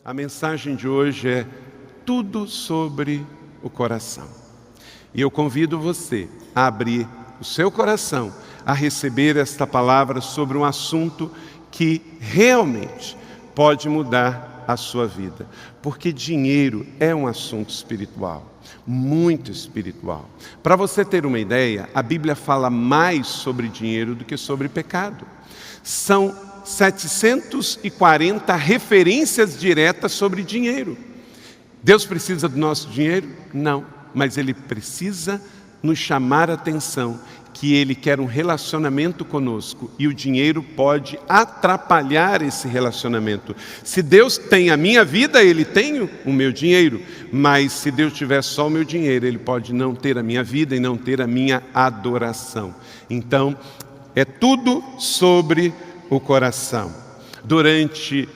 A mensagem de hoje é tudo sobre o coração. E eu convido você a abrir o seu coração, a receber esta palavra sobre um assunto que realmente pode mudar a sua vida. Porque dinheiro é um assunto espiritual, muito espiritual. Para você ter uma ideia, a Bíblia fala mais sobre dinheiro do que sobre pecado. São 740 referências diretas sobre dinheiro. Deus precisa do nosso dinheiro? Não, mas Ele precisa nos chamar a atenção que Ele quer um relacionamento conosco e o dinheiro pode atrapalhar esse relacionamento. Se Deus tem a minha vida, Ele tem o meu dinheiro, mas se Deus tiver só o meu dinheiro, Ele pode não ter a minha vida e não ter a minha adoração. Então, é tudo sobre o coração. Durante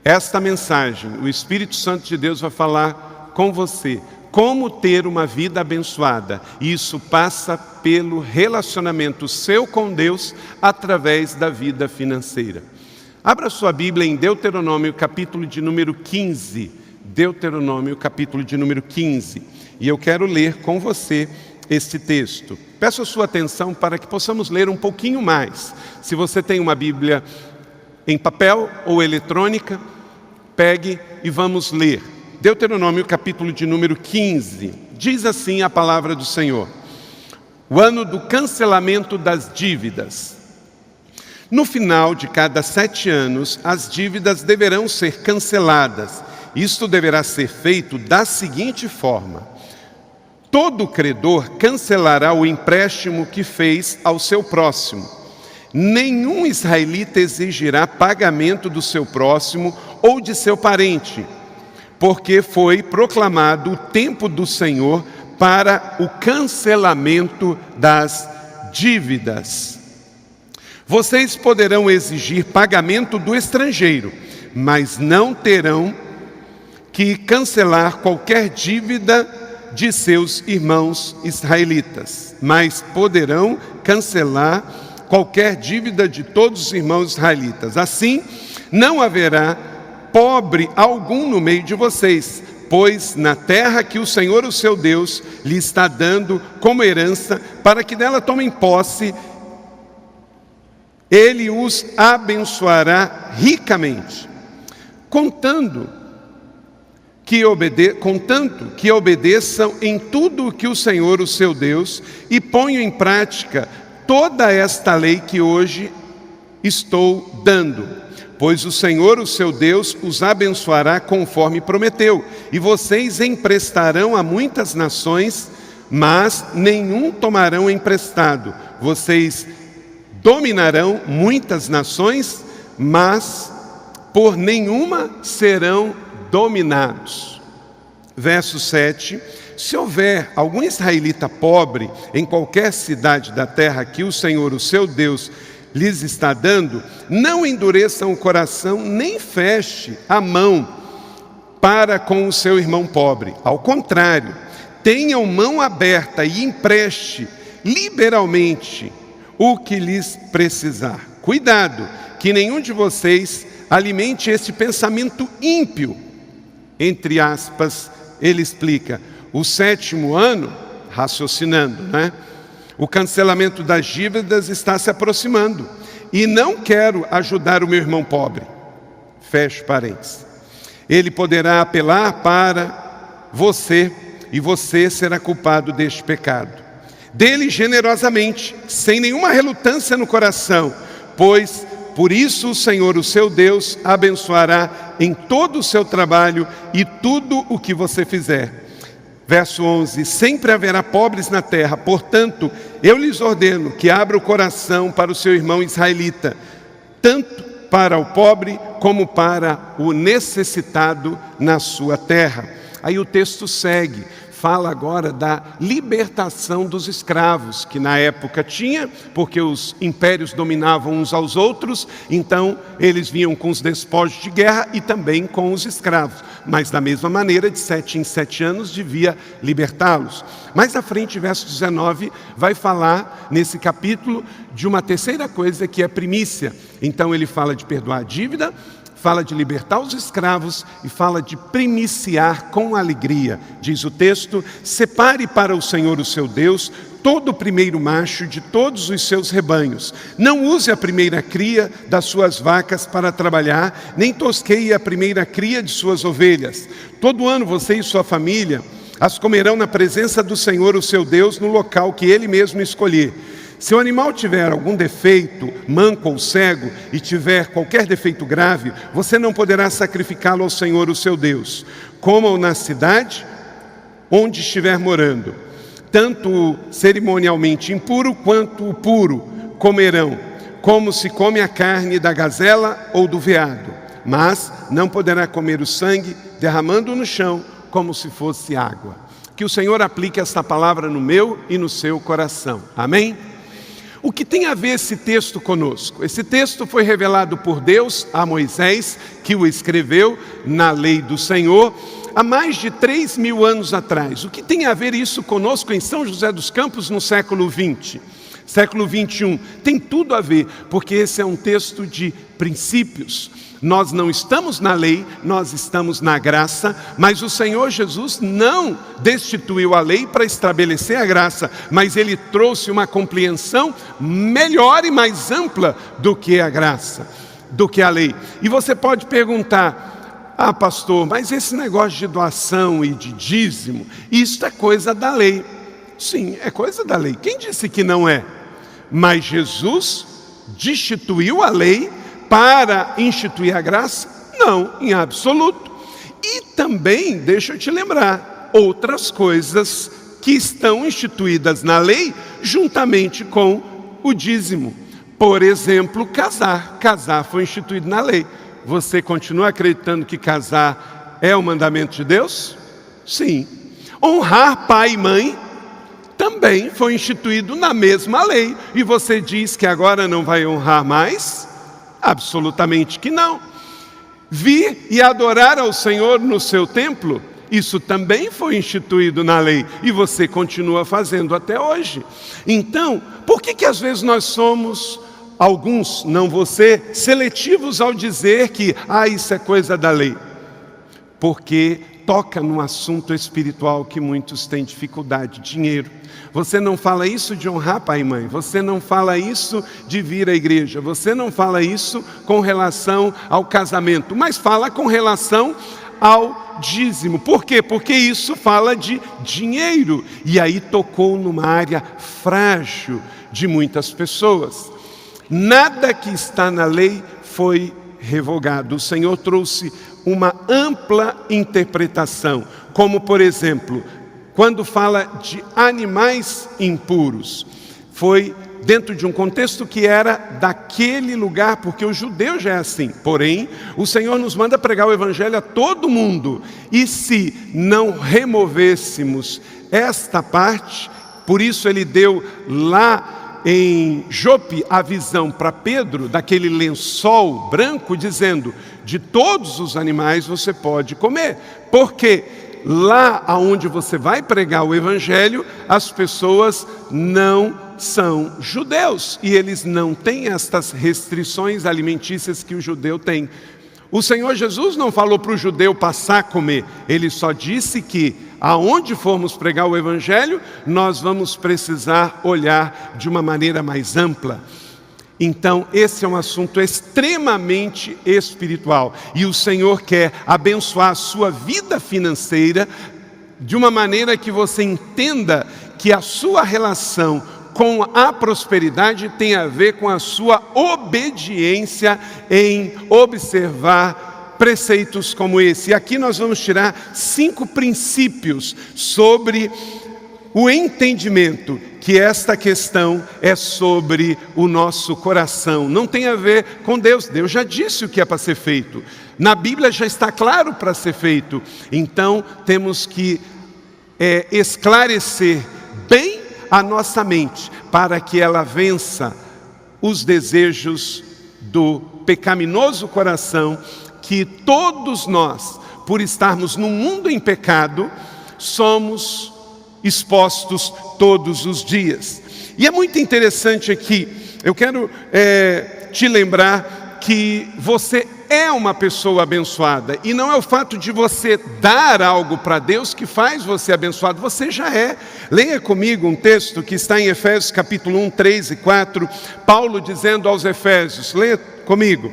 esta mensagem, o Espírito Santo de Deus vai falar com você como ter uma vida abençoada. E isso passa pelo relacionamento seu com Deus através da vida financeira. Abra sua Bíblia em Deuteronômio, capítulo de número 15. Deuteronômio, capítulo de número 15. E eu quero ler com você este texto. Peço a sua atenção para que possamos ler um pouquinho mais. Se você tem uma Bíblia em papel ou eletrônica, pegue e vamos ler. Deuteronômio, capítulo de número 15. Diz assim a palavra do Senhor: o ano do cancelamento das dívidas. No final de cada 7 anos, as dívidas deverão ser canceladas. Isto deverá ser feito da seguinte forma: todo credor cancelará o empréstimo que fez ao seu próximo. Nenhum israelita exigirá pagamento do seu próximo ou de seu parente, porque foi proclamado o tempo do Senhor para o cancelamento das dívidas. Vocês poderão exigir pagamento do estrangeiro, mas não terão que cancelar qualquer dívida de seus irmãos israelitas, mas poderão cancelar qualquer dívida de todos os irmãos israelitas. Assim, não haverá pobre algum no meio de vocês, pois na terra que o Senhor, o seu Deus, lhe está dando como herança, para que dela tomem posse, Ele os abençoará ricamente, contanto que obedeçam em tudo o que o Senhor, o seu Deus, e ponham em prática toda esta lei que hoje estou dando. Pois o Senhor, o seu Deus, os abençoará conforme prometeu, e vocês emprestarão a muitas nações, mas nenhum tomarão emprestado. Vocês dominarão muitas nações, mas por nenhuma serão dominados. Verso 7. Se houver algum israelita pobre em qualquer cidade da terra que o Senhor, o seu Deus, lhes está dando, não endureçam o coração, nem feche a mão para com o seu irmão pobre. Ao contrário, tenham mão aberta e empreste liberalmente o que lhes precisar. Cuidado, que nenhum de vocês alimente esse pensamento ímpio. Entre aspas, ele explica, o 7º ano, raciocinando, o cancelamento das dívidas está se aproximando, e não quero ajudar o meu irmão pobre. Fecho parênteses. Ele poderá apelar para você, e você será culpado deste pecado. Dê-lhe generosamente, sem nenhuma relutância no coração, pois por isso o Senhor, o seu Deus, abençoará em todo o seu trabalho e tudo o que você fizer. Verso 11, sempre haverá pobres na terra, portanto, eu lhes ordeno que abra o coração para o seu irmão israelita, tanto para o pobre como para o necessitado na sua terra. Aí o texto segue, fala agora da libertação dos escravos, que na época tinha, porque os impérios dominavam uns aos outros, então eles vinham com os despojos de guerra e também com os escravos. Mas da mesma maneira, de 7 em 7 anos, devia libertá-los. Mais à frente, verso 19, vai falar, nesse capítulo, de uma terceira coisa que é primícia. Então ele fala de perdoar a dívida, fala de libertar os escravos e fala de primiciar com alegria. Diz o texto: separe para o Senhor o seu Deus todo o primeiro macho de todos os seus rebanhos. Não use a primeira cria das suas vacas para trabalhar, nem tosqueie a primeira cria de suas ovelhas. Todo ano você e sua família as comerão na presença do Senhor, o seu Deus, no local que Ele mesmo escolher. Se o animal tiver algum defeito, manco ou cego, e tiver qualquer defeito grave, você não poderá sacrificá-lo ao Senhor, o seu Deus. Coma-o na cidade onde estiver morando. Tanto o cerimonialmente impuro quanto o puro comerão, como se come a carne da gazela ou do veado. Mas não poderá comer o sangue, derramando no chão, como se fosse água. Que o Senhor aplique esta palavra no meu e no seu coração. Amém? O que tem a ver esse texto conosco? Esse texto foi revelado por Deus a Moisés, que o escreveu na lei do Senhor, há mais de 3.000 anos atrás. O que tem a ver isso conosco em São José dos Campos no século XX? Século XXI? Tem tudo a ver, porque esse é um texto de princípios. Nós não estamos na lei, nós estamos na graça, mas o Senhor Jesus não destituiu a lei para estabelecer a graça, mas Ele trouxe uma compreensão melhor e mais ampla do que a graça, do que a lei. E você pode perguntar: ah, pastor, mas esse negócio de doação e de dízimo, isso é coisa da lei. Sim, é coisa da lei. Quem disse que não é? Mas Jesus destituiu a lei para instituir a graça? Não, em absoluto. E também, deixa eu te lembrar, outras coisas que estão instituídas na lei juntamente com o dízimo. Por exemplo, casar. Casar foi instituído na lei. Você continua acreditando que casar é o mandamento de Deus? Sim. Honrar pai e mãe também foi instituído na mesma lei. E você diz que agora não vai honrar mais? Absolutamente que não. Vir e adorar ao Senhor no seu templo, isso também foi instituído na lei e você continua fazendo até hoje. Então, por que às vezes nós somos, alguns, não você, seletivos ao dizer que isso é coisa da lei? Porque toca num assunto espiritual que muitos têm dificuldade: dinheiro. Você não fala isso de honrar pai e mãe, você não fala isso de vir à igreja, você não fala isso com relação ao casamento, mas fala com relação ao dízimo. Por quê? Porque isso fala de dinheiro, e aí tocou numa área frágil de muitas pessoas. Nada que está na lei foi revogado. O Senhor trouxe uma ampla interpretação, como por exemplo, quando fala de animais impuros, foi dentro de um contexto que era daquele lugar, porque o judeu já é assim. Porém, o Senhor nos manda pregar o evangelho a todo mundo, e se não removêssemos esta parte, por isso Ele deu lá em Jope a visão para Pedro, daquele lençol branco, dizendo: de todos os animais você pode comer, porque lá aonde você vai pregar o evangelho, as pessoas não são judeus, e eles não têm estas restrições alimentícias que o judeu tem. O Senhor Jesus não falou para o judeu passar a comer, Ele só disse que aonde formos pregar o evangelho, nós vamos precisar olhar de uma maneira mais ampla. Então, esse é um assunto extremamente espiritual, e o Senhor quer abençoar a sua vida financeira de uma maneira que você entenda que a sua relação com a prosperidade tem a ver com a sua obediência em observar preceitos como esse. E aqui nós vamos tirar 5 princípios sobre o entendimento que esta questão é sobre o nosso coração. Não tem a ver com Deus. Deus já disse o que é para ser feito. Na Bíblia já está claro para ser feito. Então temos que esclarecer bem a nossa mente, para que ela vença os desejos do pecaminoso coração, que todos nós, por estarmos no mundo em pecado, somos expostos todos os dias. E é muito interessante aqui, eu quero te lembrar que você é uma pessoa abençoada. E não é o fato de você dar algo para Deus que faz você abençoado. Você já é. Leia comigo um texto que está em Efésios capítulo 1, 3 e 4. Paulo dizendo aos Efésios, leia comigo.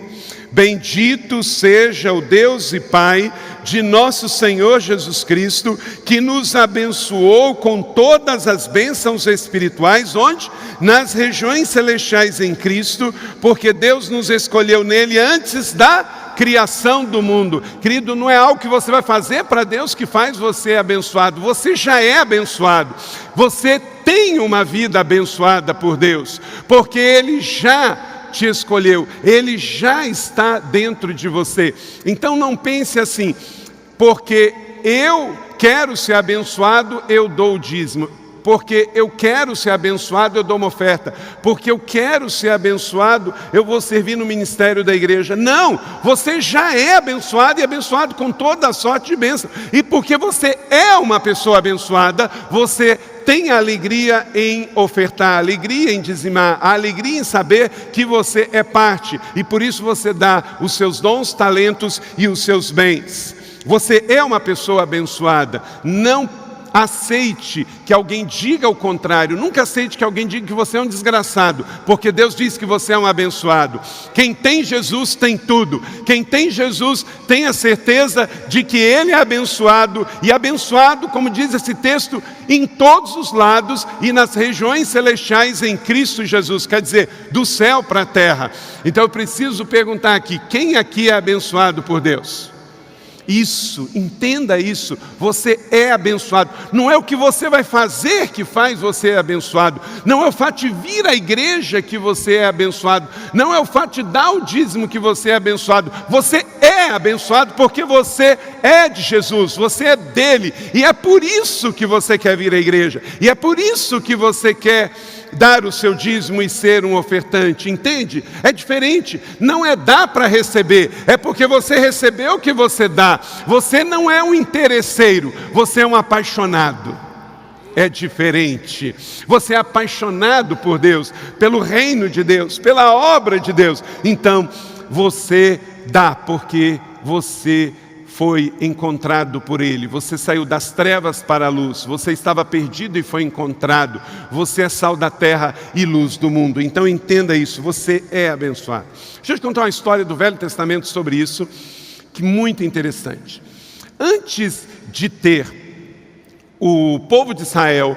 Bendito seja o Deus e Pai de nosso Senhor Jesus Cristo, que nos abençoou com todas as bênçãos espirituais, onde? Nas regiões celestiais em Cristo, porque Deus nos escolheu nele antes da criação do mundo. Querido, não é algo que você vai fazer para Deus que faz você abençoado. Você já é abençoado. Você tem uma vida abençoada por Deus, porque Ele já te escolheu, Ele já está dentro de você. Então não pense assim, porque eu quero ser abençoado, eu dou o dízimo. Porque eu quero ser abençoado, eu dou uma oferta. Porque eu quero ser abençoado, eu vou servir no ministério da igreja. Não, você já é abençoado e abençoado com toda a sorte de bênção. E porque você é uma pessoa abençoada, você tem a alegria em ofertar, a alegria em dizimar, a alegria em saber que você é parte. E por isso você dá os seus dons, talentos e os seus bens. Você é uma pessoa abençoada. Não aceite que alguém diga o contrário. Nunca aceite que alguém diga que você é um desgraçado, porque Deus diz que você é um abençoado. Quem tem Jesus tem tudo. Quem tem Jesus tem a certeza de que Ele é abençoado, e abençoado, como diz esse texto, em todos os lados e nas regiões celestiais em Cristo Jesus. Quer dizer, do céu para a terra. Então eu preciso perguntar aqui, quem aqui é abençoado por Deus? Isso, entenda isso, você é abençoado. Não é o que você vai fazer que faz você abençoado. Não é o fato de vir à igreja que você é abençoado. Não é o fato de dar o dízimo que você é abençoado. Você é abençoado porque você é de Jesus, você é dele. E é por isso que você quer vir à igreja. E é por isso que você quer dar o seu dízimo e ser um ofertante, entende? É diferente, não é dar para receber, é porque você recebeu que você dá. Você não é um interesseiro, você é um apaixonado. É diferente, você é apaixonado por Deus, pelo reino de Deus, pela obra de Deus. Então, você dá porque você foi encontrado por Ele. Você saiu das trevas para a luz. Você estava perdido e foi encontrado. Você é sal da terra e luz do mundo. Então entenda isso, você é abençoado. Deixa eu te contar uma história do Velho Testamento sobre isso, que é muito interessante. Antes de ter o povo de Israel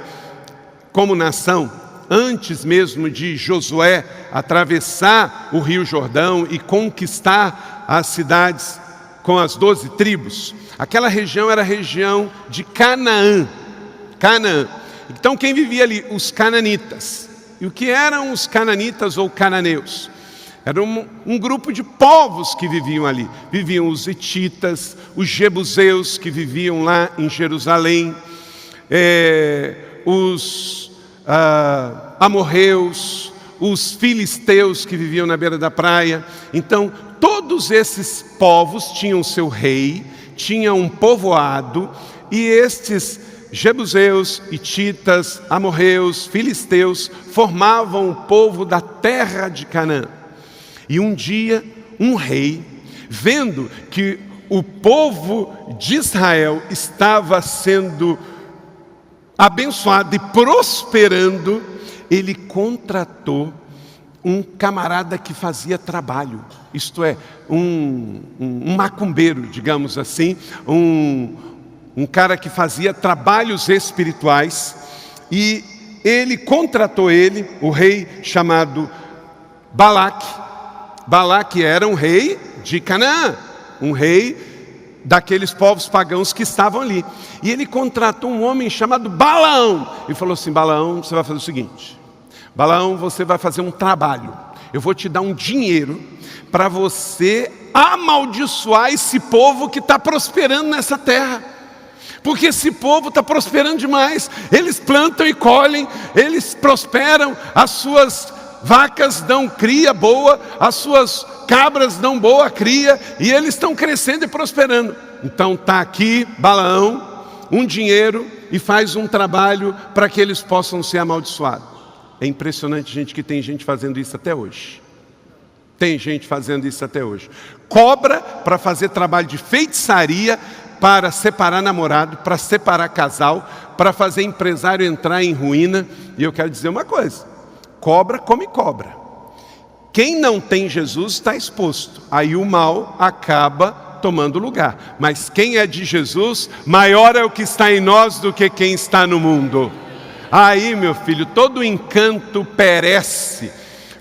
como nação, antes mesmo de Josué atravessar o Rio Jordão e conquistar as cidades com as 12 tribos, aquela região era a região de Canaã. Canaã. Então quem vivia ali? Os cananitas. E o que eram os cananitas ou cananeus? Era um grupo de povos que viviam ali. Viviam os hititas, os jebuseus que viviam lá em Jerusalém, os amorreus, os filisteus que viviam na beira da praia. Então, todos esses povos tinham seu rei, tinham um povoado, e estes jebuseus, hititas, amorreus, filisteus formavam o povo da terra de Canaã. E um dia, um rei, vendo que o povo de Israel estava sendo abençoado e prosperando, ele contratou um camarada que fazia trabalho, isto é, um macumbeiro, digamos assim, um cara que fazia trabalhos espirituais, e ele contratou ele, o rei chamado Balaque. Balaque era um rei de Canaã, um rei daqueles povos pagãos que estavam ali. E ele contratou um homem chamado Balaão, e falou assim: Balaão, você vai fazer o seguinte, Balaão, você vai fazer um trabalho, eu vou te dar um dinheiro para você amaldiçoar esse povo que está prosperando nessa terra, porque esse povo está prosperando demais. Eles plantam e colhem, eles prosperam, as suas vacas dão cria boa, as suas cabras dão boa cria, e eles estão crescendo e prosperando. Então está aqui, Balaão, um dinheiro, e faz um trabalho para que eles possam ser amaldiçoados. É impressionante, gente, que tem gente fazendo isso até hoje. Tem gente fazendo isso até hoje. Cobra para fazer trabalho de feitiçaria, para separar namorado, para separar casal, para fazer empresário entrar em ruína. E eu quero dizer uma coisa: cobra come cobra. Quem não tem Jesus está exposto. Aí o mal acaba tomando lugar. Mas quem é de Jesus, maior é o que está em nós do que quem está no mundo. Aí, meu filho, todo o encanto perece.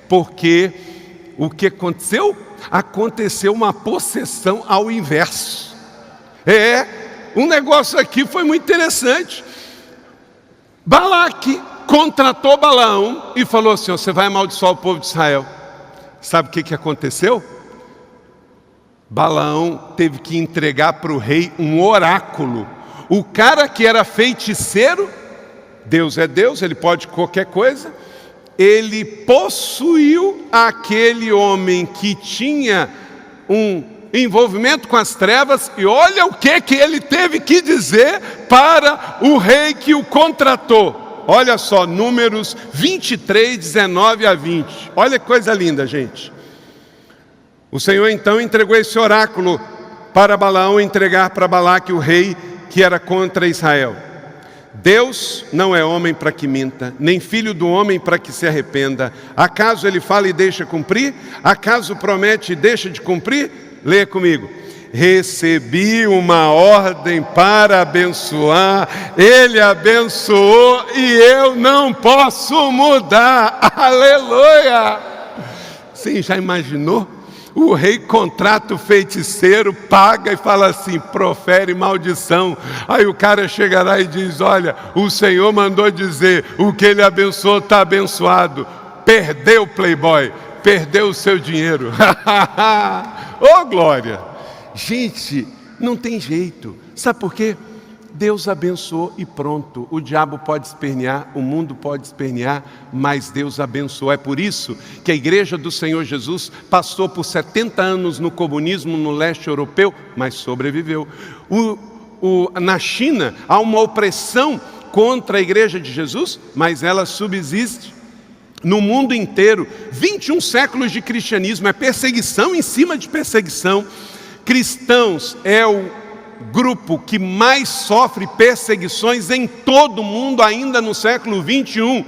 Porque o que aconteceu? Aconteceu uma possessão ao inverso. Um negócio aqui foi muito interessante. Balaque contratou Balaão e falou assim: você vai amaldiçoar o povo de Israel. Sabe o que aconteceu? Balaão teve que entregar para o rei um oráculo. O cara que era feiticeiro, Deus é Deus, ele pode qualquer coisa, ele possuiu aquele homem que tinha um envolvimento com as trevas, e olha o que ele teve que dizer para o rei que o contratou. Olha só, Números 23, 19 a 20. Olha que coisa linda, gente. O Senhor então entregou esse oráculo para Balaão entregar para Balaque, o rei que era contra Israel. Deus não é homem para que minta, nem filho do homem para que se arrependa. Acaso ele fala e deixa cumprir? Acaso promete e deixa de cumprir? Leia comigo. Recebi uma ordem para abençoar, ele abençoou e eu não posso mudar. Aleluia! Sim, já imaginou? O rei contrata o feiticeiro, paga e fala assim: profere maldição. Aí o cara chega lá e diz: olha, o Senhor mandou dizer, o que ele abençoou está abençoado. Perdeu o playboy, perdeu o seu dinheiro. Oh, glória! Gente, não tem jeito. Sabe por quê? Deus abençoou e pronto. O diabo pode espernear, o mundo pode espernear, mas Deus abençoou. É por isso que a igreja do Senhor Jesus passou por 70 anos no comunismo no leste europeu, mas sobreviveu. Na China há uma opressão contra a igreja de Jesus, mas ela subsiste. No mundo inteiro, 21 séculos de cristianismo, é perseguição em cima de perseguição. Cristãos é o grupo que mais sofre perseguições em todo o mundo, ainda no século 21.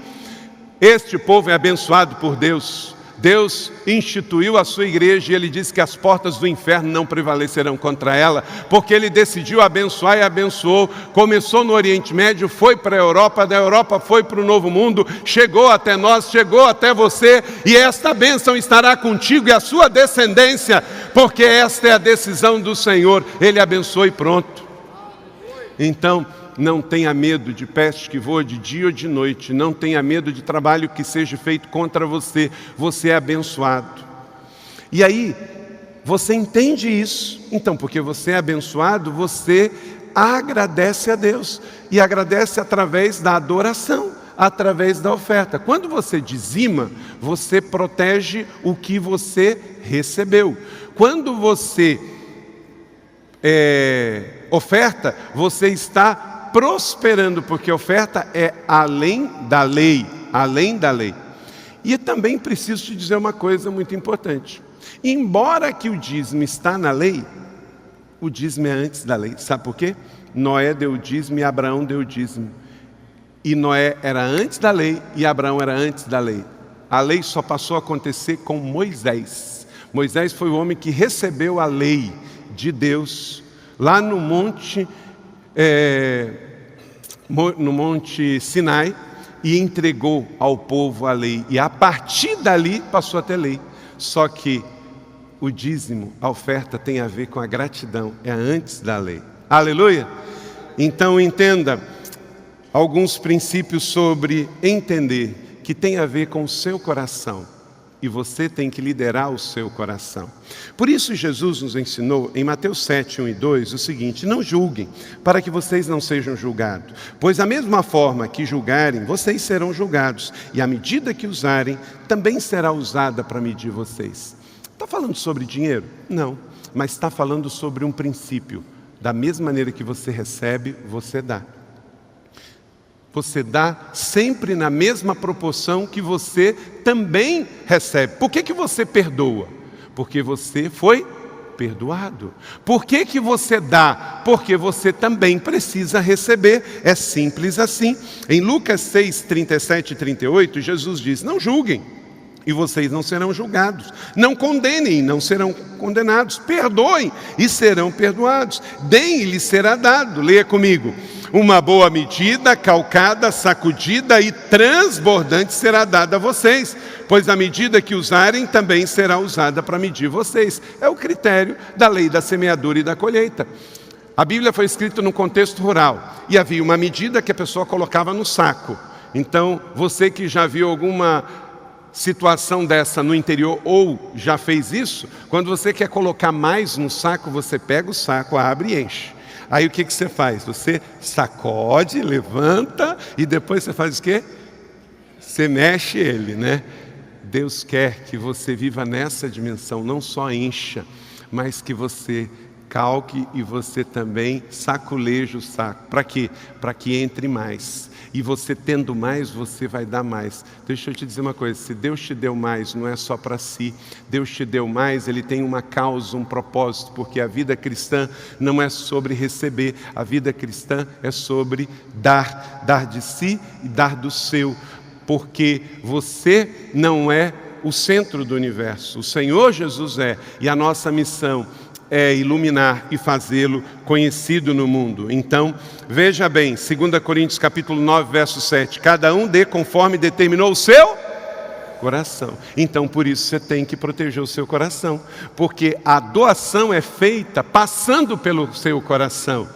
Este povo é abençoado por Deus. Deus instituiu a sua igreja e Ele disse que as portas do inferno não prevalecerão contra ela, porque Ele decidiu abençoar e abençoou. Começou no Oriente Médio, foi para a Europa, da Europa foi para o Novo Mundo, chegou até nós, chegou até você, e esta bênção estará contigo e a sua descendência, porque esta é a decisão do Senhor. Ele abençoou e pronto. Então, não tenha medo de peste que voa de dia ou de noite. Não tenha medo de trabalho que seja feito contra você. Você é abençoado. E aí, você entende isso. Então, porque você é abençoado, você agradece a Deus. E agradece através da adoração, através da oferta. Quando você dizima, você protege o que você recebeu. Quando você oferta, você está prosperando, porque oferta é além da lei, além da lei. E também preciso te dizer uma coisa muito importante. Embora que o dízimo está na lei, o dízimo é antes da lei. Sabe por quê? Noé deu o dízimo e Abraão deu o dízimo. E Noé era antes da lei e Abraão era antes da lei. A lei só passou a acontecer com Moisés. Moisés foi o homem que recebeu a lei de Deus lá no monte Sinai, e entregou ao povo a lei, e a partir dali passou a ter lei. Só que o dízimo, a oferta, tem a ver com a gratidão, é antes da lei. Aleluia! Então entenda alguns princípios sobre entender que tem a ver com o seu coração. E você tem que liderar o seu coração. Por isso Jesus nos ensinou em Mateus 7, 1 e 2 o seguinte: não julguem, para que vocês não sejam julgados. Pois da mesma forma que julgarem, vocês serão julgados. E a medida que usarem, também será usada para medir vocês. Está falando sobre dinheiro? Não, mas está falando sobre um princípio. Da mesma maneira que você recebe, você dá. Você dá sempre na mesma proporção que você também recebe. Por que você perdoa? Porque você foi perdoado. Por que que você dá? Porque você também precisa receber. É simples assim. Em Lucas 6, 37 e 38, Jesus diz: não julguem, e vocês não serão julgados. Não condenem, não serão condenados. Perdoem, e serão perdoados. Deem, e lhes será dado. Leia comigo. Uma boa medida, calcada, sacudida e transbordante será dada a vocês, pois a medida que usarem também será usada para medir vocês. É o critério da lei da semeadura e da colheita. A Bíblia foi escrita num contexto rural, e havia uma medida que a pessoa colocava no saco. Então, você que já viu alguma situação dessa no interior ou já fez isso, quando você quer colocar mais no saco, você pega o saco, abre e enche. Aí o que você faz? Você sacode, levanta e depois você faz o quê? Você mexe ele, né? Deus quer que você viva nessa dimensão, não só encha, mas que você calque e você também saculeje o saco. Para quê? Para que entre mais. E você tendo mais, você vai dar mais. Deixa eu te dizer uma coisa, se Deus te deu mais, não é só para si. Deus te deu mais, Ele tem uma causa, um propósito, porque a vida cristã não é sobre receber. A vida cristã é sobre dar. Dar de si e dar do seu. Porque você não é o centro do universo. O Senhor Jesus é. E a nossa missão é iluminar e fazê-lo conhecido no mundo. Então, veja bem, 2 Coríntios capítulo 9, verso 7. Cada um dê conforme determinou o seu coração. Então, por isso você tem que proteger o seu coração. Porque a doação é feita passando pelo seu coração.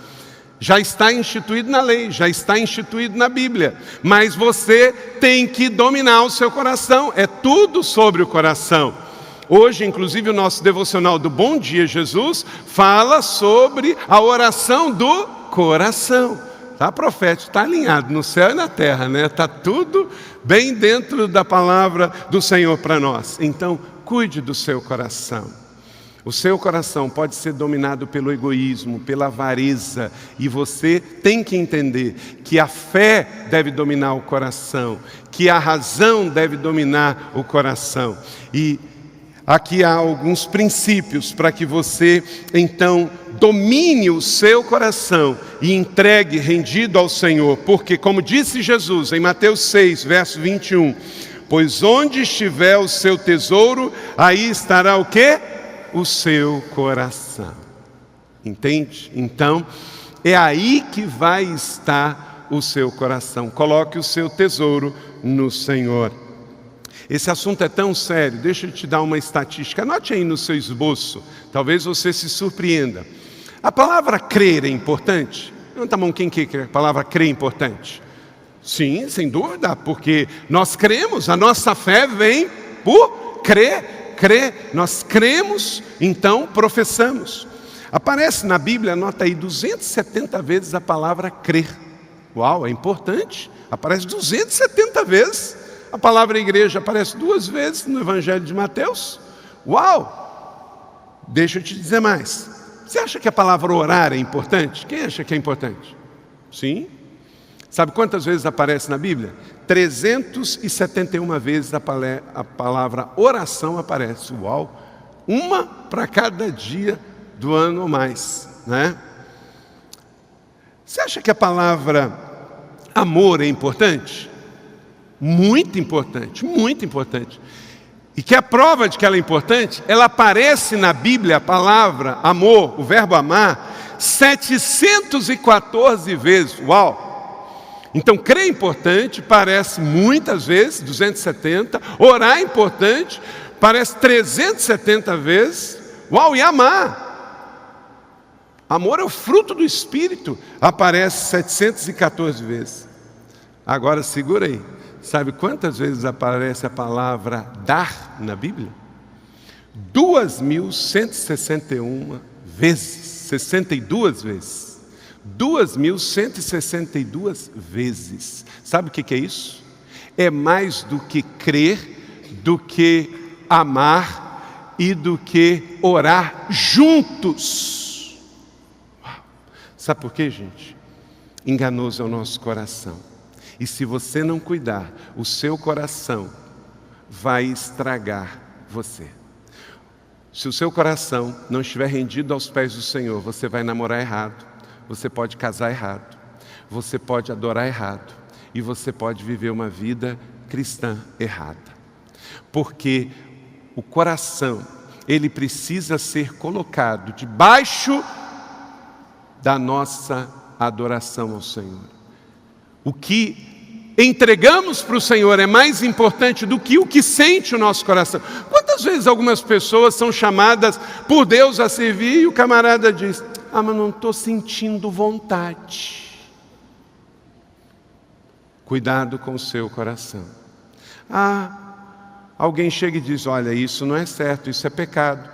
Já está instituído na lei, já está instituído na Bíblia. Mas você tem que dominar o seu coração. É tudo sobre o coração. Hoje, inclusive, o nosso devocional do Bom Dia Jesus fala sobre a oração do coração. Tá profético, está alinhado no céu e na terra, né? Está tudo bem dentro da palavra do Senhor para nós. Então, cuide do seu coração. O seu coração pode ser dominado pelo egoísmo, pela avareza, e você tem que entender que a fé deve dominar o coração, que a razão deve dominar o coração. E aqui há alguns princípios para que você, então, domine o seu coração e entregue rendido ao Senhor. Porque, como disse Jesus em Mateus 6, verso 21, pois onde estiver o seu tesouro, aí estará o quê? O seu coração. Entende? Então, é aí que vai estar o seu coração. Coloque o seu tesouro no Senhor. Esse assunto é tão sério, deixa eu te dar uma estatística. Anote aí no seu esboço, talvez você se surpreenda. A palavra crer é importante? Levanta a mão quem quer que a palavra crer é importante. Sim, sem dúvida, porque nós cremos, a nossa fé vem por crer. Nós cremos, então professamos. Aparece na Bíblia, anota aí, 270 vezes a palavra crer. Uau, é importante. Aparece 270 vezes. A palavra igreja aparece 2 vezes no Evangelho de Mateus. Uau! Deixa eu te dizer mais. Você acha que a palavra orar é importante? Quem acha que é importante? Sim. Sabe quantas vezes aparece na Bíblia? 371 vezes a palavra oração aparece. Uau! Uma para cada dia do ano ou mais, né? Você acha que a palavra amor é importante? Muito importante, muito importante. E que a prova de que ela é importante, ela aparece na Bíblia, a palavra amor, o verbo amar, 714 vezes. Uau! Então, crer é importante, parece muitas vezes, 270. Orar é importante, parece 370 vezes. Uau, e amar. Amor é o fruto do Espírito, aparece 714 vezes. Agora, segura aí. Sabe quantas vezes aparece a palavra dar na Bíblia? 2.161 vezes. 62 vezes. 2.162 vezes. Sabe o que é isso? É mais do que crer, do que amar e do que orar juntos. Uau. Sabe por quê, gente? Enganoso é o nosso coração. E se você não cuidar, o seu coração vai estragar você. Se o seu coração não estiver rendido aos pés do Senhor, você vai namorar errado, você pode casar errado, você pode adorar errado e você pode viver uma vida cristã errada. Porque o coração, ele precisa ser colocado debaixo da nossa adoração ao Senhor. O que entregamos para o Senhor é mais importante do que o que sente o nosso coração. Quantas vezes algumas pessoas são chamadas por Deus a servir e o camarada diz: ah, mas não estou sentindo vontade. Cuidado com o seu coração. Alguém chega e diz: olha, isso não é certo, isso é pecado.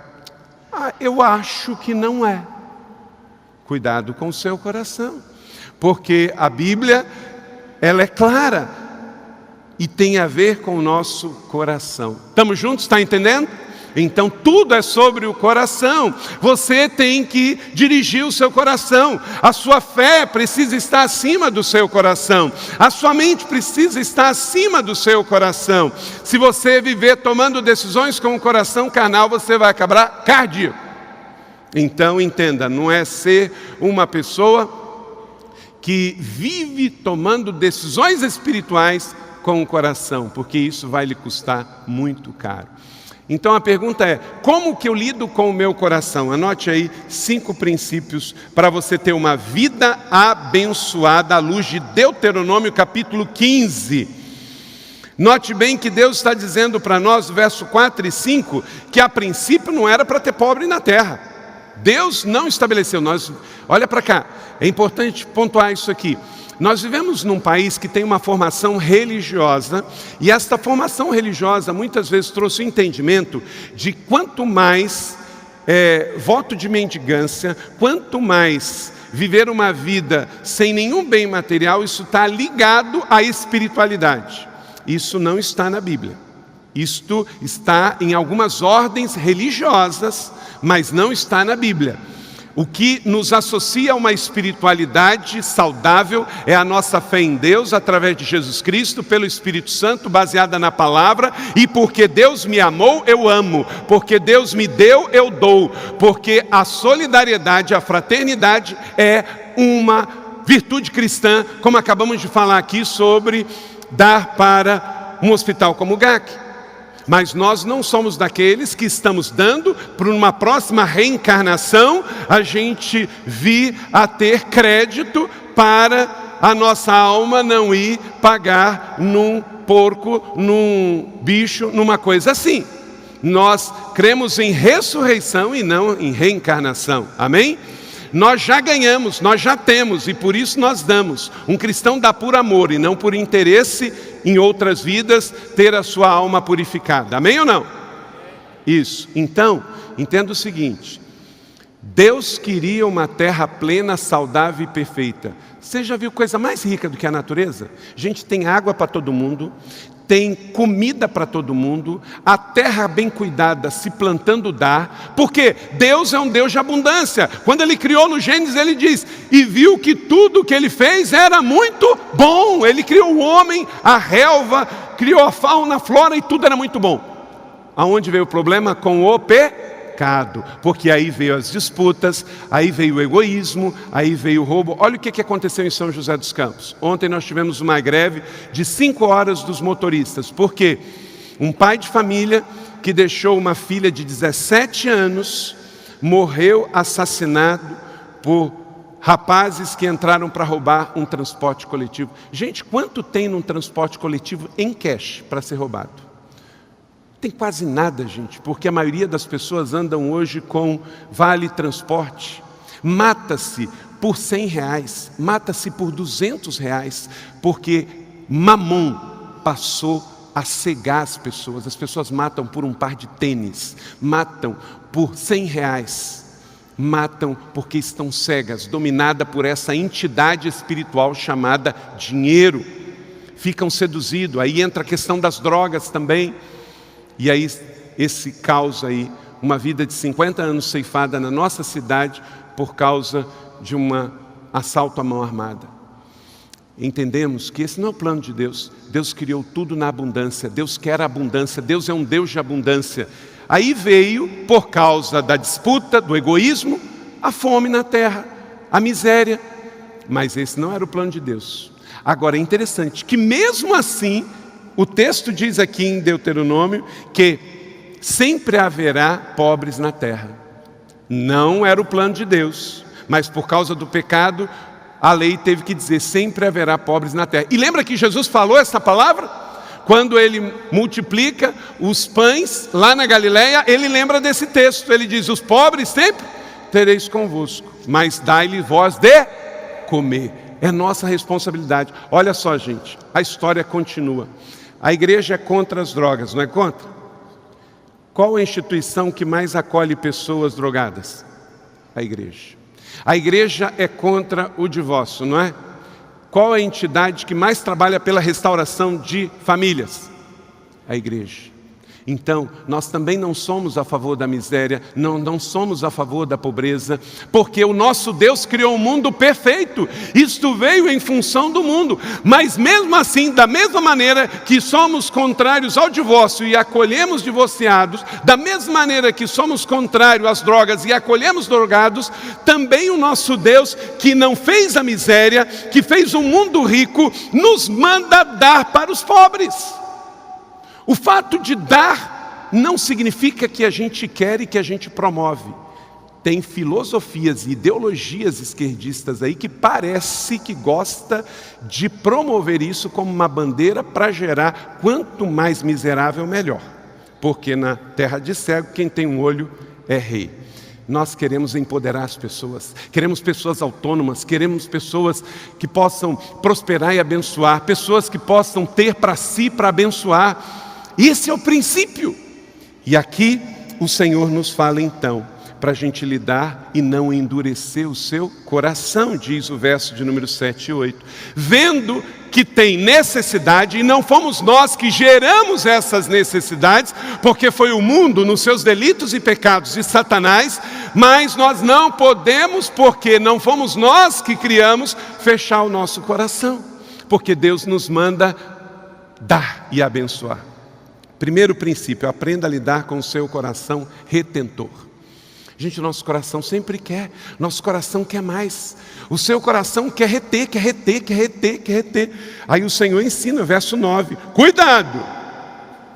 Eu acho que não é. Cuidado com o seu coração, porque a Bíblia, ela é clara e tem a ver com o nosso coração. Estamos juntos? Está entendendo? Então tudo é sobre o coração. Você tem que dirigir o seu coração. A sua fé precisa estar acima do seu coração. A sua mente precisa estar acima do seu coração. Se você viver tomando decisões com o coração carnal, você vai acabar cardíaco. Então entenda, não é ser uma pessoa que vive tomando decisões espirituais com o coração, porque isso vai lhe custar muito caro. Então a pergunta é: como que eu lido com o meu coração? Anote aí 5 princípios para você ter uma vida abençoada à luz de Deuteronômio capítulo 15. Note bem que Deus está dizendo para nós, verso 4 e 5, que a princípio não era para ter pobre na terra. Deus não estabeleceu. Olha para cá, é importante pontuar isso aqui. Nós vivemos num país que tem uma formação religiosa, e esta formação religiosa muitas vezes trouxe o entendimento de quanto mais voto de mendigância, quanto mais viver uma vida sem nenhum bem material, isso está ligado à espiritualidade. Isso não está na Bíblia. Isto está em algumas ordens religiosas, mas não está na Bíblia. O que nos associa a uma espiritualidade saudável é a nossa fé em Deus, através de Jesus Cristo, pelo Espírito Santo, baseada na palavra, e porque Deus me amou, eu amo, porque Deus me deu, eu dou, porque a solidariedade, a fraternidade é uma virtude cristã, como acabamos de falar aqui sobre dar para um hospital como o GAC. Mas nós não somos daqueles que estamos dando para uma próxima reencarnação a gente vir a ter crédito para a nossa alma não ir pagar num porco, num bicho, numa coisa assim. Nós cremos em ressurreição e não em reencarnação. Amém? Nós já ganhamos, nós já temos e por isso nós damos. Um cristão dá por amor e não por interesse em outras vidas ter a sua alma purificada. Amém ou não? Isso. Então, entenda o seguinte: Deus queria uma terra plena, saudável e perfeita. Você já viu coisa mais rica do que a natureza? A gente tem água para todo mundo, tem comida para todo mundo, a terra bem cuidada, se plantando dá, porque Deus é um Deus de abundância. Quando Ele criou no Gênesis, Ele diz: e viu que tudo o que Ele fez era muito bom. Ele criou o homem, a relva, criou a fauna, a flora e tudo era muito bom. Aonde veio o problema? Com o pecado, porque aí veio as disputas, aí veio o egoísmo, aí veio o roubo. Olha o que aconteceu em São José dos Campos. Ontem nós tivemos uma greve de 5 horas dos motoristas, porque um pai de família que deixou uma filha de 17 anos morreu assassinado por rapazes que entraram para roubar um transporte coletivo. Gente, quanto tem num transporte coletivo em cash para ser roubado? Tem quase nada, gente, porque a maioria das pessoas andam hoje com vale transporte. Mata-se por R$100, mata-se por R$200, porque Mamon passou a cegar as pessoas matam por um par de tênis, matam por R$100, matam porque estão cegas, dominadas por essa entidade espiritual chamada dinheiro. Ficam seduzidos, aí entra a questão das drogas também. E aí, esse caos aí, uma vida de 50 anos ceifada na nossa cidade por causa de um assalto à mão armada. Entendemos que esse não é o plano de Deus. Deus criou tudo na abundância. Deus quer a abundância. Deus é um Deus de abundância. Aí veio, por causa da disputa, do egoísmo, a fome na terra, a miséria. Mas esse não era o plano de Deus. Agora é interessante que mesmo assim, o texto diz aqui em Deuteronômio que sempre haverá pobres na terra. Não era o plano de Deus, mas por causa do pecado, a lei teve que dizer sempre haverá pobres na terra. E lembra que Jesus falou essa palavra? Quando ele multiplica os pães lá na Galileia, ele lembra desse texto. Ele diz: os pobres sempre tereis convosco, mas dai-lhe vós de comer. É nossa responsabilidade. Olha só, gente, a história continua. A igreja é contra as drogas, não é contra? Qual a instituição que mais acolhe pessoas drogadas? A igreja. A igreja é contra o divórcio, não é? Qual a entidade que mais trabalha pela restauração de famílias? A igreja. Então, nós também não somos a favor da miséria, não somos a favor da pobreza, porque o nosso Deus criou um mundo perfeito. Isto veio em função do mundo. Mas mesmo assim, da mesma maneira que somos contrários ao divórcio e acolhemos divorciados, da mesma maneira que somos contrários às drogas e acolhemos drogados, também o nosso Deus, que não fez a miséria, que fez um mundo rico, nos manda dar para os pobres. O fato de dar não significa que a gente quer e que a gente promove. Tem filosofias e ideologias esquerdistas aí que parece que gosta de promover isso como uma bandeira para gerar quanto mais miserável, melhor. Porque na terra de cego, quem tem um olho é rei. Nós queremos empoderar as pessoas, queremos pessoas autônomas, queremos pessoas que possam prosperar e abençoar, pessoas que possam ter para si, para abençoar. Esse é o princípio. E aqui o Senhor nos fala então, para a gente lidar e não endurecer o seu coração, diz o verso de número 7 e 8. Vendo que tem necessidade, e não fomos nós que geramos essas necessidades, porque foi o mundo nos seus delitos e pecados de Satanás, mas nós não podemos, porque não fomos nós que criamos, fechar o nosso coração, porque Deus nos manda dar e abençoar. Primeiro princípio, aprenda a lidar com o seu coração retentor. Gente, nosso coração sempre quer, nosso coração quer mais. O seu coração quer reter, quer reter, quer reter, quer reter. Aí o Senhor ensina, verso 9, cuidado,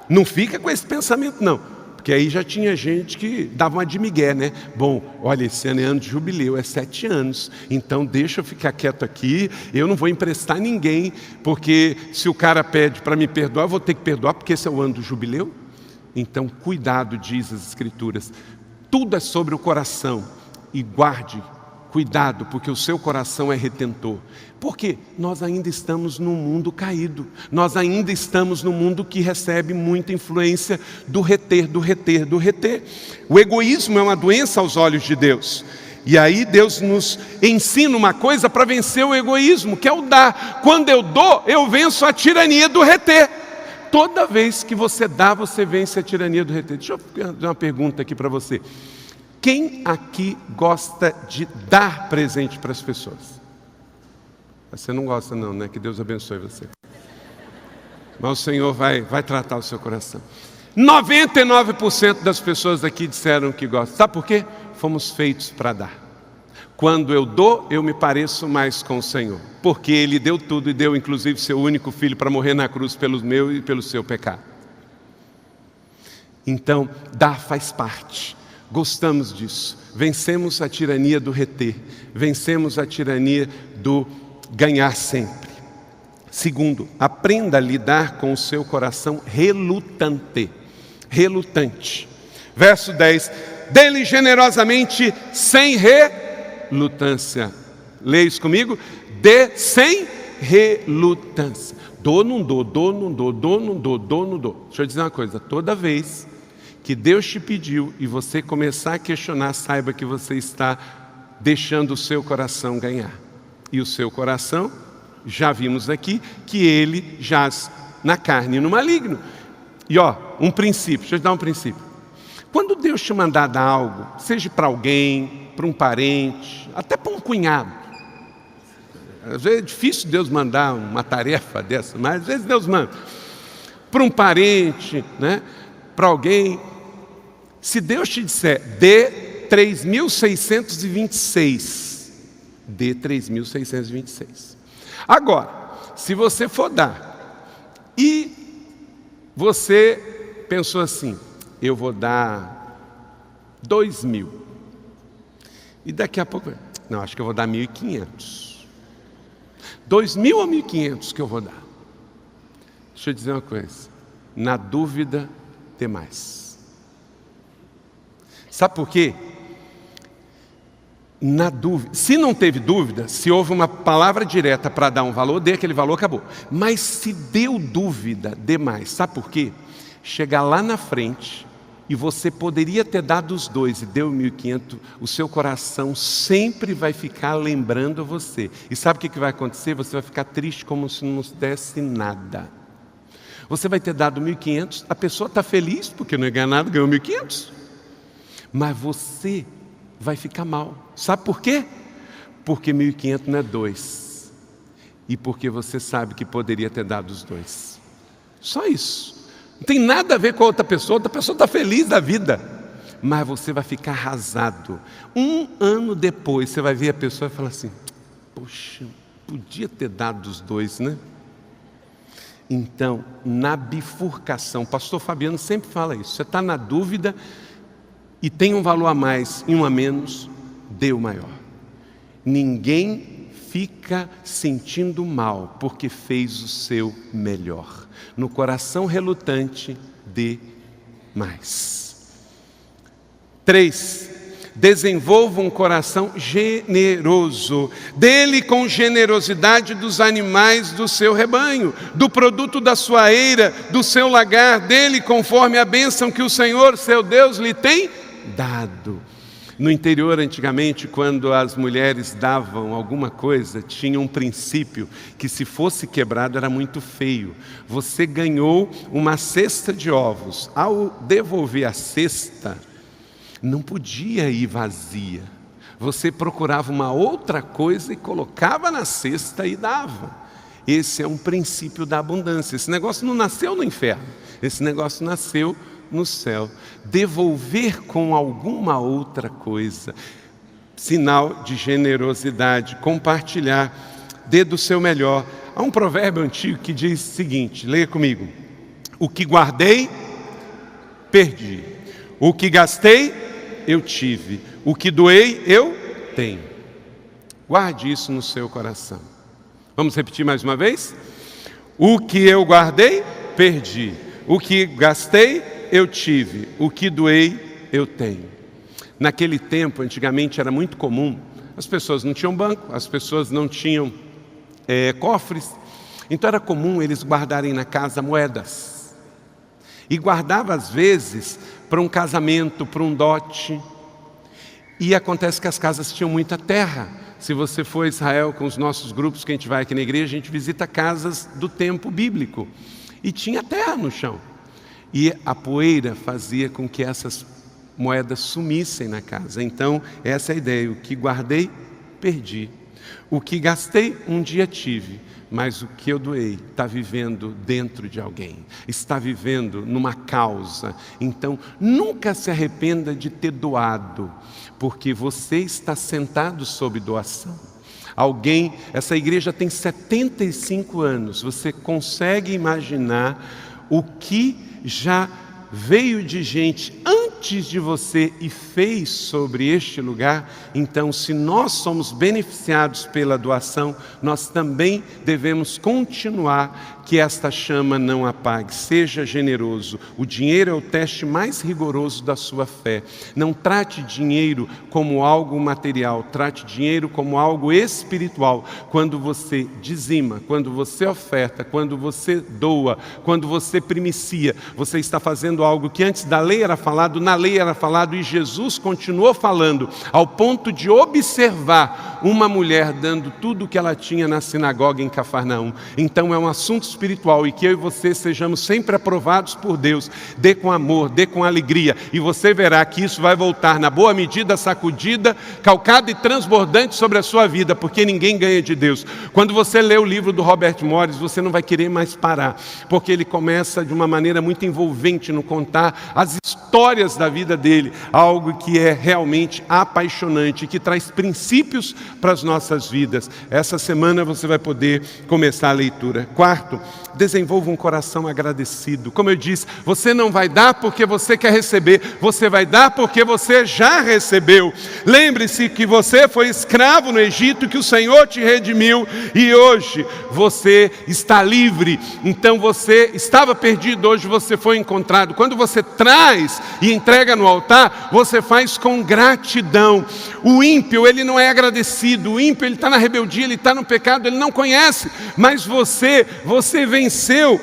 não fica com esse pensamento não. Porque aí já tinha gente que dava uma de migué, né? Bom, olha, esse ano é ano de jubileu, é 7 anos. Então deixa eu ficar quieto aqui, eu não vou emprestar ninguém, porque se o cara pede para me perdoar, eu vou ter que perdoar, porque esse é o ano do jubileu. Então cuidado, diz as Escrituras. Tudo é sobre o coração. E guarde, cuidado, porque o seu coração é retentor. Porque nós ainda estamos num mundo caído. Nós ainda estamos num mundo que recebe muita influência do reter, do reter, do reter. O egoísmo é uma doença aos olhos de Deus. E aí Deus nos ensina uma coisa para vencer o egoísmo, que é o dar. Quando eu dou, eu venço a tirania do reter. Toda vez que você dá, você vence a tirania do reter. Deixa eu fazer uma pergunta aqui para você. Quem aqui gosta de dar presente para as pessoas? Você não gosta não, né? Que Deus abençoe você. Mas o Senhor vai tratar o seu coração. 99% das pessoas aqui disseram que gostam. Sabe por quê? Fomos feitos para dar. Quando eu dou, eu me pareço mais com o Senhor. Porque Ele deu tudo e deu inclusive seu único filho para morrer na cruz pelo meu e pelo seu pecado. Então, dar faz parte. Gostamos disso. Vencemos a tirania do reter. Vencemos a tirania do ganhar sempre. Segundo, aprenda a lidar com o seu coração relutante. Relutante. Verso 10. Dê-lhe generosamente sem relutância. Leia isso comigo. Dê sem relutância. Dou, não dou, dou, não dou, dou, não dou, dou, não dou. Deixa eu dizer uma coisa. Toda vez que Deus te pediu e você começar a questionar, saiba que você está deixando o seu coração ganhar. E o seu coração, já vimos aqui, que ele jaz na carne e no maligno. E um princípio, deixa eu te dar um princípio. Quando Deus te mandar dar algo, seja para alguém, para um parente, até para um cunhado. Às vezes é difícil Deus mandar uma tarefa dessa, mas às vezes Deus manda. Para um parente, né? Para alguém. Se Deus te disser, dê 3.626, dê 3.626. Agora, se você for dar, e você pensou assim, eu vou dar 2.000, e daqui a pouco, não, acho que eu vou dar 1.500. 2.000 ou 1.500 que eu vou dar? Deixa eu dizer uma coisa, na dúvida, dê mais. Sabe por quê? Na dúvida, se não teve dúvida, se houve uma palavra direta para dar um valor, dê aquele valor, acabou. Mas se deu dúvida, dê mais. Sabe por quê? Chegar lá na frente, e você poderia ter dado os 2 e deu 1.500, o seu coração sempre vai ficar lembrando você. E sabe o que vai acontecer? Você vai ficar triste como se não desse nada. Você vai ter dado 1.500, a pessoa está feliz porque não ia ganhar nada, ganhou 1.500. Mas você vai ficar mal. Sabe por quê? Porque 1.500 não é 2. E porque você sabe que poderia ter dado os 2. Só isso. Não tem nada a ver com a outra pessoa está feliz da vida. Mas você vai ficar arrasado. 1 ano depois, você vai ver a pessoa e falar assim, poxa, podia ter dado os 2, né? Então, na bifurcação, o pastor Fabiano sempre fala isso, você está na dúvida e tem um valor a mais e um a menos, dê o maior. Ninguém fica sentindo mal porque fez o seu melhor. No coração relutante, dê mais. 3. Desenvolva um coração generoso. Dele com generosidade dos animais do seu rebanho, do produto da sua eira, do seu lagar, dele conforme a bênção que o Senhor, seu Deus, lhe tem dado. No interior, antigamente, quando as mulheres davam alguma coisa, tinha um princípio que se fosse quebrado era muito feio. Você ganhou uma cesta de ovos. Ao devolver a cesta, não podia ir vazia. Você procurava uma outra coisa e colocava na cesta e dava. Esse é um princípio da abundância. Esse negócio não nasceu no inferno. Esse negócio nasceu no céu. Devolver com alguma outra coisa. Sinal de generosidade. Compartilhar. Dê do seu melhor. Há um provérbio antigo que diz o seguinte, leia comigo. O que guardei, perdi. O que gastei, eu tive. O que doei, eu tenho. Guarde isso no seu coração. Vamos repetir mais uma vez? O que eu guardei, perdi. O que gastei, eu tive. O que doei, eu tenho. Naquele tempo, antigamente, era muito comum. As pessoas não tinham banco, as pessoas não tinham cofres. Então era comum eles guardarem na casa moedas. E guardava às vezes para um casamento, para um dote. E acontece que as casas tinham muita terra. Se você for a Israel com os nossos grupos que a gente vai aqui na igreja, a gente visita casas do tempo bíblico. E tinha terra no chão. E a poeira fazia com que essas moedas sumissem na casa. Então, essa é a ideia. O que guardei, perdi. O que gastei, um dia tive. Mas o que eu doei está vivendo dentro de alguém. Está vivendo numa causa. Então, nunca se arrependa de ter doado. Porque você está sentado sob doação. Alguém, essa igreja tem 75 anos. Você consegue imaginar o que já veio de gente antes de você e fez sobre este lugar? Então, se nós somos beneficiados pela doação, nós também devemos continuar que esta chama não apague. Seja generoso. O dinheiro é o teste mais rigoroso da sua fé. Não trate dinheiro como algo material, trate dinheiro como algo espiritual. Quando você dizima, quando você oferta, quando você doa, quando você primicia, você está fazendo algo que antes da lei era falado, na lei era falado e Jesus continuou falando, ao ponto de observar uma mulher dando tudo o que ela tinha na sinagoga em Cafarnaum. Então é um assunto espiritual e que eu e você sejamos sempre aprovados por Deus. Dê com amor, dê com alegria e você verá que isso vai voltar na boa medida, sacudida, calcada e transbordante sobre a sua vida, porque ninguém ganha de Deus. Quando você lê o livro do Robert Morris, você não vai querer mais parar, porque ele começa de uma maneira muito envolvente no contar as histórias da vida dele, algo que é realmente apaixonante, que traz princípios para as nossas vidas. Essa semana você vai poder começar a leitura. Quarto, desenvolva um coração agradecido. Como eu disse, você não vai dar porque você quer receber, você vai dar porque você já recebeu. Lembre-se que você foi escravo no Egito, que o Senhor te redimiu e hoje você está livre. Então você estava perdido, hoje você foi encontrado. Quando você traz e entrega no altar, você faz com gratidão. O ímpio, ele não é agradecido. O ímpio, ele está na rebeldia, ele está no pecado, ele não conhece. Mas você venceu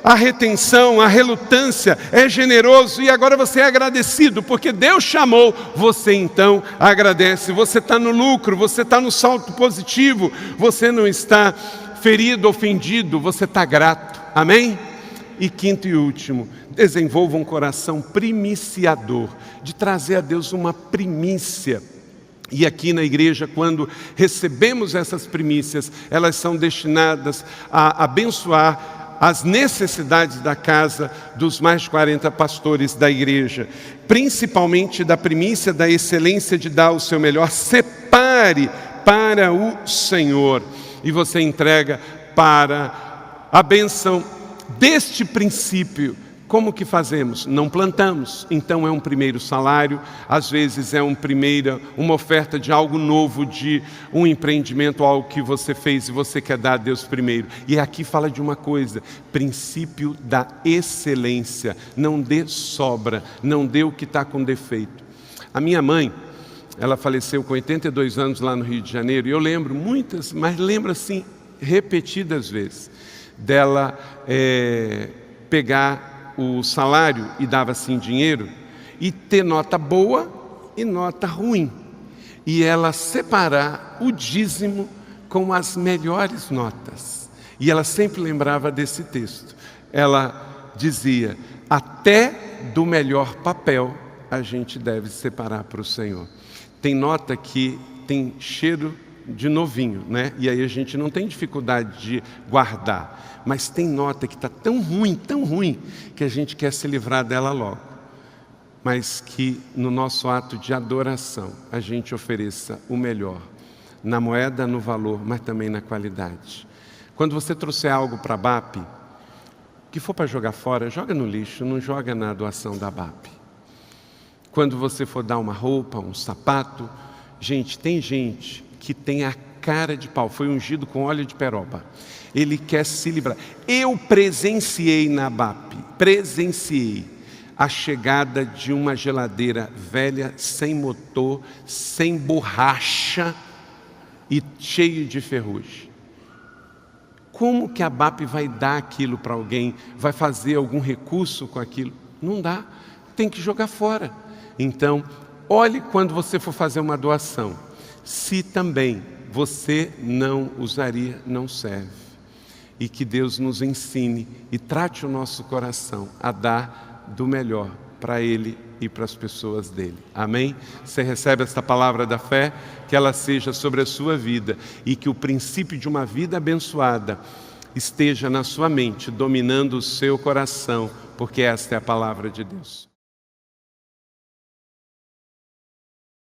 a retenção, a relutância, é generoso e agora você é agradecido, porque Deus chamou, você então agradece. Você está no lucro, você está no salto positivo, você não está ferido, ofendido, você está grato. Amém? E quinto e último, desenvolva um coração primiciador, de trazer a Deus uma primícia. E aqui na igreja, quando recebemos essas primícias, elas são destinadas a abençoar as necessidades da casa dos mais de 40 pastores da igreja, principalmente da primícia da excelência de dar o seu melhor. Separe para o Senhor e você entrega para a bênção deste princípio. Como que fazemos? Não plantamos, então é um primeiro salário, às vezes é uma oferta de algo novo, de um empreendimento, algo que você fez e você quer dar a Deus primeiro. E aqui fala de uma coisa, princípio da excelência, não dê sobra, não dê o que está com defeito. A minha mãe, ela faleceu com 82 anos lá no Rio de Janeiro, e eu lembro muitas, mas lembro assim, repetidas vezes, dela pegar o salário e dava assim dinheiro e ter nota boa e nota ruim, e ela separar o dízimo com as melhores notas. E ela sempre lembrava desse texto. Ela dizia, até do melhor papel a gente deve separar para o Senhor. Tem nota que tem cheiro de novinho, né? E aí a gente não tem dificuldade de guardar. Mas tem nota que está tão ruim, que a gente quer se livrar dela logo. Mas que no nosso ato de adoração a gente ofereça o melhor, na moeda, no valor, mas também na qualidade. Quando você trouxer algo para a BAP, que for para jogar fora, joga no lixo, não joga na doação da BAP. Quando você for dar uma roupa, um sapato, gente, tem gente que tem a cara de pau, foi ungido com óleo de peroba. Ele quer se livrar. Eu presenciei na BAP, a chegada de uma geladeira velha, sem motor, sem borracha e cheio de ferrugem. Como que a BAP vai dar aquilo para alguém? Vai fazer algum recurso com aquilo? Não dá, tem que jogar fora. Então, olhe quando você for fazer uma doação, se também você não usaria, não serve. E que Deus nos ensine e trate o nosso coração a dar do melhor para Ele e para as pessoas dele. Amém? Você recebe esta palavra da fé, que ela seja sobre a sua vida e que o princípio de uma vida abençoada esteja na sua mente, dominando o seu coração, porque esta é a palavra de Deus.